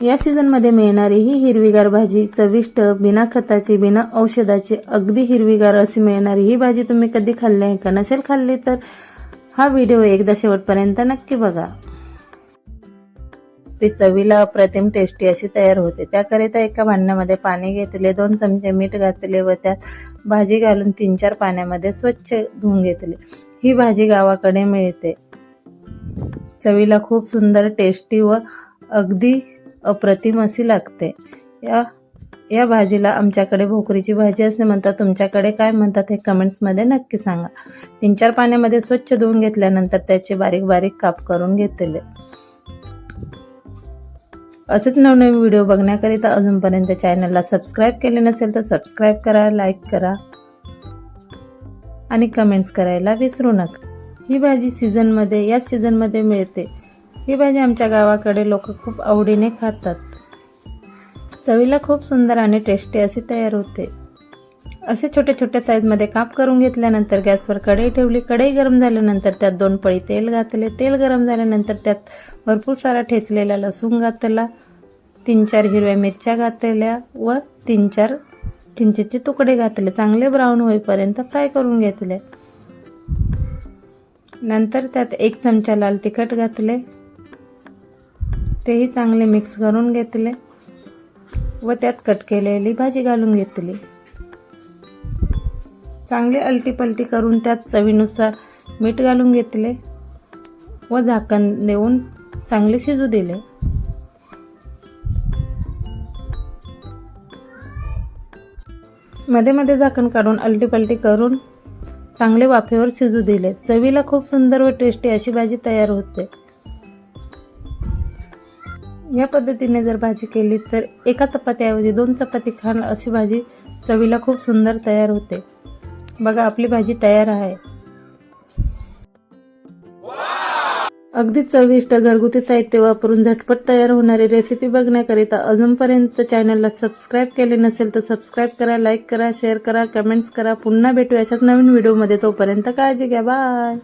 या सीझनमध्ये मिळणारी ही हिरवीगार भाजी चविष्ट, बिना खताची, बिना औषधाची, अगदी हिरवीगार अशी मिळणारी ही भाजी तुम्ही कधी खाल्ली आहे का? नसेल खाल्ली तर हा व्हिडिओ एकदा शेवटपर्यंत नक्की बघा. ती चवीला अप्रतिम टेस्टी अशी तयार होते. त्याकरिता एका भांड्यामध्ये पाणी घेतले, 2 चमचे मीठ घातले व त्यात भाजी घालून 3-4 पाण्यामध्ये स्वच्छ धुवून घेतले. ही भाजी गावाकडे मिळते. चवीला खूप सुंदर, टेस्टी व अगदी अप्रतिम अशी लागते. या भाजीला आमच्याकडे भोकरीची भाजी असे म्हणतात. तुमच्याकडे काय म्हणतात हे कमेंट्समध्ये नक्की सांगा. 3-4 पाण्यामध्ये स्वच्छ धुवून घेतल्यानंतर त्याचे बारीक बारीक काप करून घेतले. असेच नवनवीन व्हिडिओ बघण्याकरिता अजूनपर्यंत चॅनलला सबस्क्राईब केले नसेल तर सबस्क्राईब करा, लाईक करा आणि कमेंट्स करायला विसरू नका. ही भाजी या सीझनमध्ये मिळते. ही भाजी आमच्या गावाकडे लोक खूप आवडीने खातात. चवीला खूप सुंदर आणि टेस्टी अशी तयार होते. असे छोटे छोटे साईजमध्ये काप करून घेतल्यानंतर गॅसवर कढई ठेवली. कढई गरम झाल्यानंतर त्यात 2 पळी तेल घातले. तेल गरम झाल्यानंतर त्यात भरपूर सारा ठेचलेला लसूण घातला, 3-4 हिरव्या मिरच्या घातल्या व 3-4 चिंचेचे तुकडे घातले. चांगले ब्राऊन होईपर्यंत फ्राय करून घेतले. नंतर त्यात 1 चमचा लाल तिखट घातले, तेही चांगले मिक्स करून घेतले व त्यात कट केलेली भाजी घालून घेतली. चांगले अलटीपलटी करून त्यात चवीनुसार मीठ घालून घेतले व झाकण देऊन चांगले शिजू दिले. मध्ये मध्ये झाकण काढून अलटीपलटी करून चांगले वाफेवर शिजू दिले. चवीला खूप सुंदर व टेस्टी अशी भाजी तयार होते. या पद्धतीने जर भाजी केली तर एका चपातीऐवजी 2 चपाती खाण अशी भाजी चवीला खूप सुंदर तयार होते. बघा, आपली भाजी तयार आहे. अगदी चविष्ट घरगुती साहित्य वापरून झटपट तयार होणारी रेसिपी बघण्याकरिता अजूनपर्यंत चॅनलला सबस्क्राईब केले नसेल तर सबस्क्राईब करा, लाईक करा, शेअर करा, कमेंट्स करा. पुन्हा भेटू अशाच नवीन व्हिडिओमध्ये. तोपर्यंत काळजी घ्या. बाय.